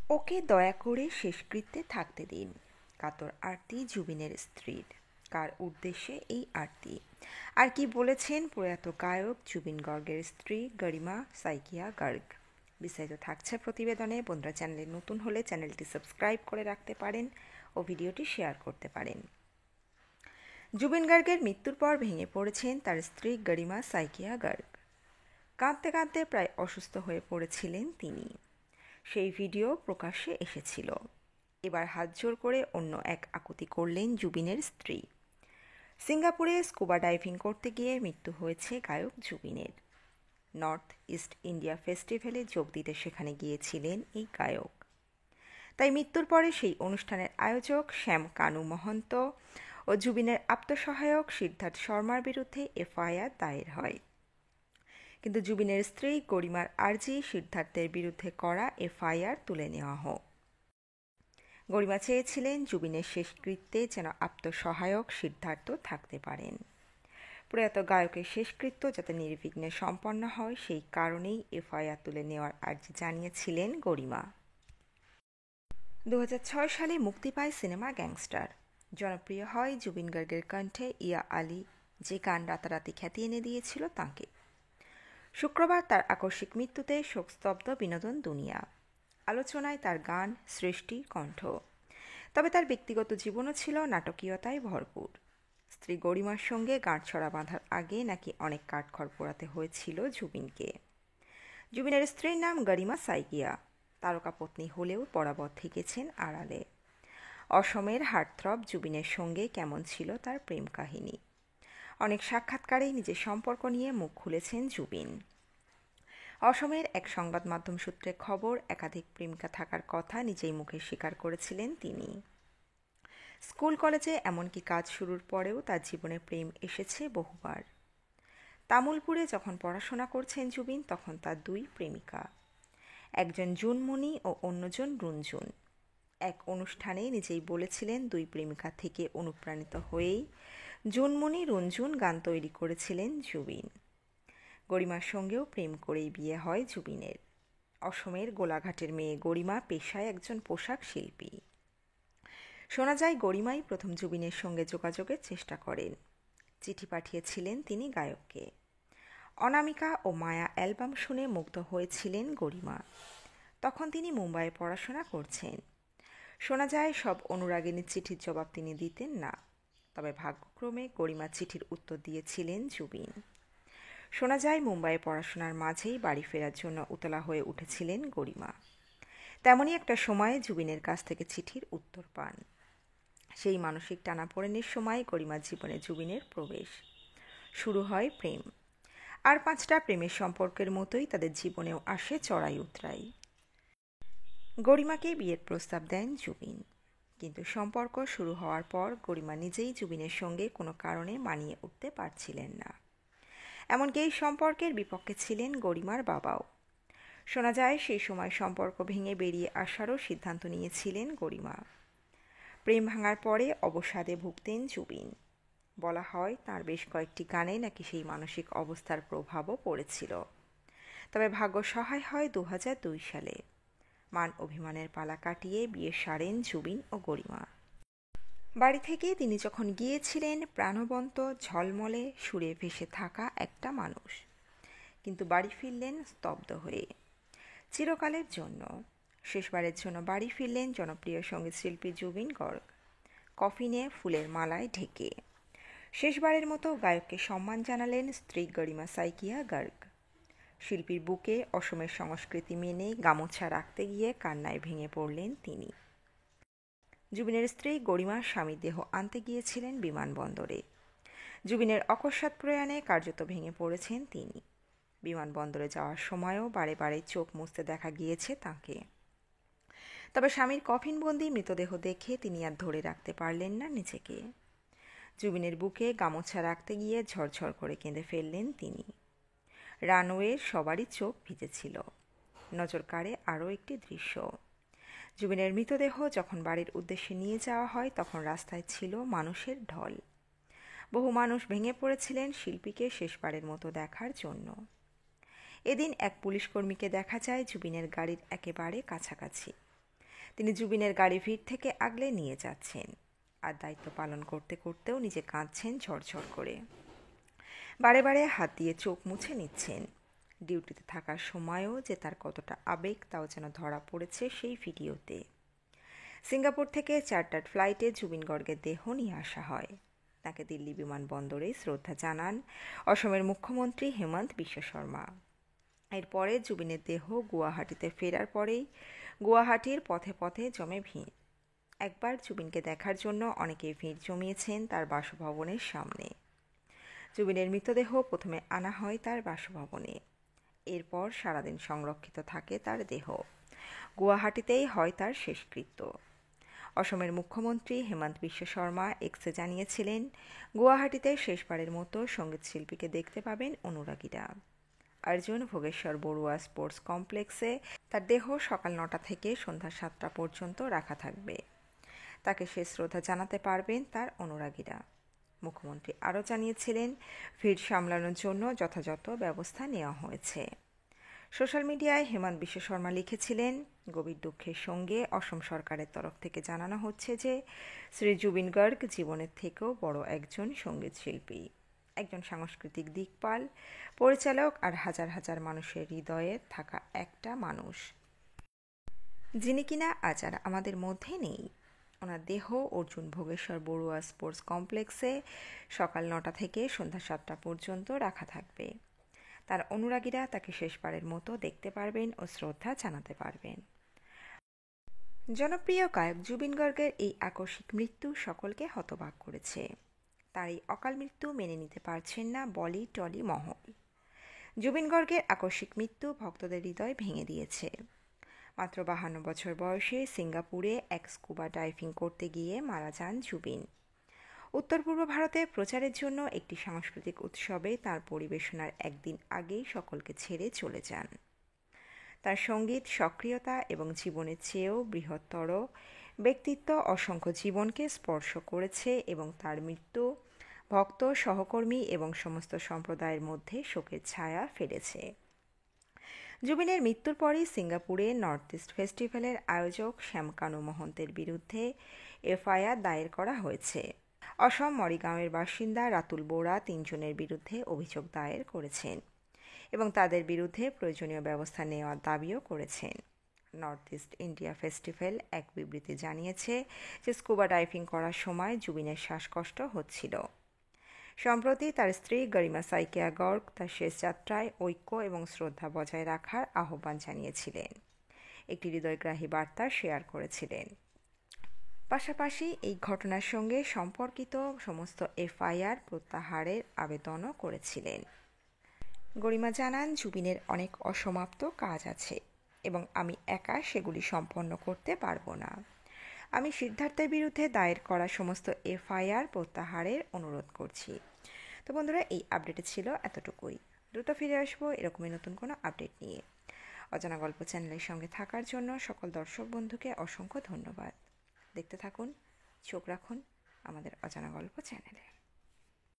ওকে দয়া করে শেষকৃত্যে থাকতে দিন। কাতর আরতি জুবিনের স্ত্রীর। কার উদ্দেশ্যে এই আরতি? আর কি বলেছেন প্রয়াত গায়ক জুবিন গর্গের স্ত্রী গরিমা সাইকিয়া গার্গ? বিস্তারিত থাকছে প্রতিবেদনে। বন্ধুরা, চ্যানেলে নতুন হলে চ্যানেলটি সাবস্ক্রাইব করে রাখতে পারেন ও ভিডিওটি শেয়ার করতে পারেন। জুবিন গার্গের মৃত্যুর পর ভেঙে পড়েছেন তার স্ত্রী গরিমা সাইকিয়া গার্গ। কাঁদতে কাঁদতে প্রায় অসুস্থ হয়ে পড়েছিলেন তিনি। সেই ভিডিও প্রকাশ্যে এসেছিল। এবার হাতজোড় করে অন্য এক আকুতি করলেন জুবিনের স্ত্রী। সিঙ্গাপুরে স্কুবা ডাইভিং করতে গিয়ে মৃত্যু হয়েছে গায়ক জুবিনের। নর্থ ইস্ট ইন্ডিয়া ফেস্টিভ্যালে যোগ দিতে সেখানে গিয়েছিলেন এই গায়ক। তাই মৃত্যুর পরে সেই অনুষ্ঠানের আয়োজক শ্যাম কানু মহন্ত ও জুবিনের আত্মসহায়ক সিদ্ধার্থ শর্মার বিরুদ্ধে এফআইআর দায়ের হয়। কিন্তু জুবিনের স্ত্রী গরিমার আর্জি সিদ্ধার্থের বিরুদ্ধে করা এফআইআর তুলে নেওয়া হোক। গরিমা চেয়েছিলেন জুবিনের শেষকৃত্যে যেন আত্মসহায়ক সিদ্ধার্থ থাকতে পারেন। প্রয়াত গায়কের শেষকৃত্য যাতে নির্বিঘ্নে সম্পন্ন হয় সেই কারণেই এফআইআর তুলে নেওয়ার আর্জি জানিয়েছিলেন গরিমা। 2006 সালে মুক্তি পায় সিনেমা গ্যাংস্টার। জনপ্রিয় হয় জুবিন গার্গের কণ্ঠে ইয়া আলী, যে গান রাতারাতি খ্যাতি এনে দিয়েছিল তাঁকে। শুক্রবার তার আকস্মিক মৃত্যুতে শোকস্তব্ধ বিনোদন দুনিয়া। আলোচনায় তার গান, সৃষ্টি, কণ্ঠ। তবে তার ব্যক্তিগত জীবনও ছিল নাটকীয়তায় ভরপুর। স্ত্রী গরিমার সঙ্গে গাঁটছড়া বাঁধার আগে নাকি অনেক কাঠখড় পোড়াতে হয়েছিল জুবিনকে। জুবিনের স্ত্রীর নাম গরিমা সাইকিয়া। তারকা পত্নী হলেও বরাবর থেকেছেন আড়ালে। অসমের হার্টথ্রব জুবিনের সঙ্গে কেমন ছিল তার প্রেম কাহিনী। অনেক সাক্ষাৎকারেই নিজের সম্পর্ক নিয়ে মুখ খুলেছেন জুবিন। অসমের এক সংবাদ মাধ্যম সূত্রে খবর, একাধিক প্রেমিকা থাকার কথা নিজেই মুখে স্বীকার করেছিলেন তিনি। স্কুল কলেজে এমনকি কাজ শুরুর পরেও তার জীবনে প্রেম এসেছে বহুবার। তামুলপুরে যখন পড়াশোনা করছেন জুবিন, তখন তার দুই প্রেমিকা, একজন জুনমণি ও অন্যজন রুনজুন। এক অনুষ্ঠানে নিজেই বলেছিলেন দুই প্রেমিকা থেকে অনুপ্রাণিত হয়েই জুনমণি রুনজুন গান তৈরি করেছিলেন জুবিন। গরিমার সঙ্গেও প্রেম করেই বিয়ে হয় জুবিনের। অসমের গোলাঘাটের মেয়ে গরিমা পেশায় একজন পোশাক শিল্পী। শোনা যায় গরিমাই প্রথম জুবিনের সঙ্গে যোগাযোগের চেষ্টা করেন। চিঠি পাঠিয়েছিলেন তিনি গায়ককে। অনামিকা ও মায়া অ্যালবাম শুনে মুগ্ধ হয়েছিলেন গরিমা। তখন তিনি মুম্বাইয়ে পড়াশোনা করছেন। শোনা যায় সব অনুরাগিনীর চিঠির জবাব তিনি দিতেন না। তবে ভাগ্যক্রমে গরিমা চিঠির উত্তর দিয়েছিলেন জুবিন। শোনা যায় মুম্বাইয়ে পড়াশোনার মাঝেই বাড়ি ফেরার জন্য উতলা হয়ে উঠেছিলেন গরিমা। তেমনই একটা সময়ে জুবিনের কাছ থেকে চিঠির উত্তর পান। সেই মানসিক টানাপোড়েনের সময় গরিমার জীবনে জুবিনের প্রবেশ। শুরু হয় প্রেম। আর 5টা প্রেমের সম্পর্কের মতোই তাদের জীবনেও আসে চড়াই উতরাই। গরিমাকে বিয়ের প্রস্তাব দেন জুবিন। কিন্তু সম্পর্ক শুরু হওয়ার পর গরিমা নিজেই জুবিনের সঙ্গে কোনো কারণে মানিয়ে উঠতে পারছিলেন না। এমনকি এই সম্পর্কের বিপক্ষে ছিলেন গরিমার বাবাও। শোনা যায় সেই সময় সম্পর্ক ভেঙে বেরিয়ে আসারও সিদ্ধান্ত নিয়েছিলেন গরিমা। প্রেম ভাঙার পরে অবসাদে ভুগতেন জুবিন। বলা হয় তাঁর বেশ কয়েকটি গানে নাকি সেই মানসিক অবস্থার প্রভাবও পড়েছিল। তবে ভাগ্য সহায় হয় 2002 সালে। মান অভিমানের পালা কাটিয়ে বিয়ে সারেন জুবিন ও গরিমা। বাড়ি থেকে তিনি যখন গিয়েছিলেন প্রাণবন্ত, ঝলমলে, সুরে ভেসে থাকা একটা মানুষ। কিন্তু বাড়ি ফিরলেন স্তব্ধ হয়ে, চিরকালের জন্য। শেষবারের জন্য বাড়ি ফিরলেন জনপ্রিয় সঙ্গীত শিল্পী জুবিন গর্গ, কফিনে ফুলের মালায় ঢেকে। শেষবারের মতো গায়ককে সম্মান জানালেন স্ত্রী গরিমা সাইকিয়া গার্গ। শিল্পীর বুকে অসমের সংস্কৃতি মেনে গামোছা রাখতে গিয়ে কান্নায় ভেঙে পড়লেন তিনি। জুবিনের স্ত্রী গরিমার স্বামীর দেহ আনতে গিয়েছিলেন বিমানবন্দরে। জুবিনের অকস্মাৎ প্রয়াণে কার্যত ভেঙে পড়েছেন তিনি। বিমানবন্দরে যাওয়ার সময়ও বারে বারে চোখ মুছতে দেখা গিয়েছে তাঁকে। তবে স্বামীর কফিনবন্দি মৃতদেহ দেখে তিনি আর ধরে রাখতে পারলেন না নিজেকে। জুবিনের বুকে গামোছা রাখতে গিয়ে ঝরঝর করে কেঁদে ফেললেন তিনি। রানওয়ের সবারই চোখ ভিজেছিল। নজর কাড়ে আরও একটি দৃশ্য। জুবিনের মৃতদেহ যখন বাড়ির উদ্দেশ্যে নিয়ে যাওয়া হয়, তখন রাস্তায় ছিল মানুষের ঢল। বহু মানুষ ভেঙে পড়েছিলেন শিল্পীকে শেষবারের মতো দেখার জন্য। এদিন এক পুলিশকর্মীকে দেখা যায় জুবিনের গাড়ির একেবারে কাছাকাছি। তিনি জুবিনের গাড়ি ভিড় থেকে আগলে নিয়ে যাচ্ছেন, আর দায়িত্ব পালন করতে করতেও নিজে কাঁদছেন ঝরঝর করে। বারে বারে হাত দিয়ে চোখ মুছে নিচ্ছেন। ডিউটিতে থাকার সময়ও যে তার কতটা আবেগ তাও যেন ধরা পড়েছে সেই ভিডিওতে। সিঙ্গাপুর থেকে চার্টার্ড ফ্লাইটে জুবিন গর্গের দেহ নিয়ে আসা হয়। তাকে দিল্লি বিমানবন্দরে শ্রদ্ধা জানান অসমের মুখ্যমন্ত্রী হেমন্ত বিশ্ব শর্মা। এরপরে জুবিনের দেহ গুয়াহাটিতে ফেরার পরেই গুয়াহাটির পথে পথে জমে ভিড়। একবার জুবিনকে দেখার জন্য অনেকেই ভিড় জমিয়েছেন তার বাসভবনের সামনে। জুবিনের মৃতদেহ প্রথমে আনা হয় তার বাসভবনে। এরপর সারাদিন সংরক্ষিত থাকে তার দেহ। গুয়াহাটিতেই হয় তার শেষকৃত্য। অসমের মুখ্যমন্ত্রী হেমন্ত বিশ্ব শর্মা এক্সে জানিয়েছিলেন, গুয়াহাটিতে শেষবারের মতো সঙ্গীত শিল্পীকে দেখতে পাবেন অনুরাগীরা। অর্জুন ভোগেশ্বর বড়ুয়া স্পোর্টস কমপ্লেক্সে তার দেহ সকাল 9টা থেকে সন্ধ্যা 7টা পর্যন্ত রাখা থাকবে। তাকে শেষ শ্রদ্ধা জানাতে পারবেন তার অনুরাগীরা। মুখ্যমন্ত্রী আরও জানিয়েছিলেন, ভিড় সামলানোর জন্য যথাযথ ব্যবস্থা নেওয়া হয়েছে। সোশ্যাল মিডিয়ায় হেমন্ত বিশ্ব শর্মা লিখেছিলেন, গভীর দুঃখের সঙ্গে অসম সরকারের তরফ থেকে জানানো হচ্ছে যে শ্রী জুবিন গর্গ জীবনের থেকেও বড় একজন সঙ্গীত শিল্পী, একজন সাংস্কৃতিক দিকপাল, পরিচালক আর হাজার হাজার মানুষের হৃদয়ে থাকা একটা মানুষ, যিনি কিনা আজ আর আমাদের মধ্যে নেই। ওনার দেহ অর্জুন ভোগেশ্বর বড়ুয়া স্পোর্টস কমপ্লেক্সে সকাল 9টা থেকে সন্ধ্যা 7টা পর্যন্ত রাখা থাকবে। তার অনুরাগীরা তাকে শেষবারের মতো দেখতে পারবেন ও শ্রদ্ধা জানাতে পারবেন। জনপ্রিয় গায়ক জুবিন গর্গের এই আকস্মিক মৃত্যু সকলকে হতবাক করেছে। তার এই অকাল মৃত্যু মেনে নিতে পারছেন না বলি টলি মহল। জুবিন গর্গের আকস্মিক মৃত্যু ভক্তদের হৃদয় ভেঙে দিয়েছে। মাত্র 52 বছর বয়সে সিঙ্গাপুরে এক স্কুবা ডাইভিং করতে গিয়ে মারা যান জুবিন। উত্তর পূর্ব ভারতে প্রচারের জন্য একটি সাংস্কৃতিক উৎসবে তার পরিবেশনার একদিন আগেই সকলকে ছেড়ে চলে যান। তার সঙ্গীত সক্রিয়তা এবং জীবনের চেয়েও বৃহত্তর ব্যক্তিত্ব অসংখ্য জীবনকে স্পর্শ করেছে এবং তার মৃত্যু ভক্ত, সহকর্মী এবং সমস্ত সম্প্রদায়ের মধ্যে শোকের ছায়া ফেলেছে। জুবিনের মৃত্যুর পরই সিঙ্গাপুরে নর্থ ইস্ট ফেস্টিভ্যালের আয়োজক শ্যামকানু মহন্তের বিরুদ্ধে এফআইআর দায়ের করা হয়েছে। অসম মরিগাঁওয়ের বাসিন্দা রাতুল বোরা 3 জনের বিরুদ্ধে অভিযোগ দায়ের করেছেন এবং তাদের বিরুদ্ধে প্রয়োজনীয় ব্যবস্থা নেওয়ার দাবিও করেছেন। নর্থ ইস্ট ইন্ডিয়া ফেস্টিভ্যাল এক বিবৃতি জানিয়েছে যে স্কুবা ডাইভিং করার সময় জুবিনের শ্বাসকষ্ট হচ্ছিল। সম্প্রতি তার স্ত্রী গরিমা সাইকিয়া গর্গ তার শেষ যাত্রায় ঐক্য এবং শ্রদ্ধা বজায় রাখার আহ্বান জানিয়েছিলেন, একটি হৃদয়গ্রাহী বার্তা শেয়ার করেছিলেন। পাশাপাশি এই ঘটনার সঙ্গে সম্পর্কিত সমস্ত এফআইআর প্রত্যাহারের আবেদনও করেছিলেন। গরিমা জানান, জুবিনের অনেক অসমাপ্ত কাজ আছে এবং আমি একা সেগুলি সম্পন্ন করতে পারবো না। আমি সিদ্ধার্থের বিরুদ্ধে দায়ের করা সমস্ত এফআইআর প্রত্যাহারের অনুরোধ করছি। তো বন্ধুরা, এই আপডেটে ছিল এতটুকুই। দ্রুত ফিরে আসবো এরকমই নতুন কোনো আপডেট নিয়ে। অজানা গল্প চ্যানেলের সঙ্গে থাকার জন্য সকল দর্শক বন্ধুকে অসংখ্য ধন্যবাদ। দেখতে থাকুন, চোখ রাখুন আমাদের অজানা গল্প চ্যানেলে।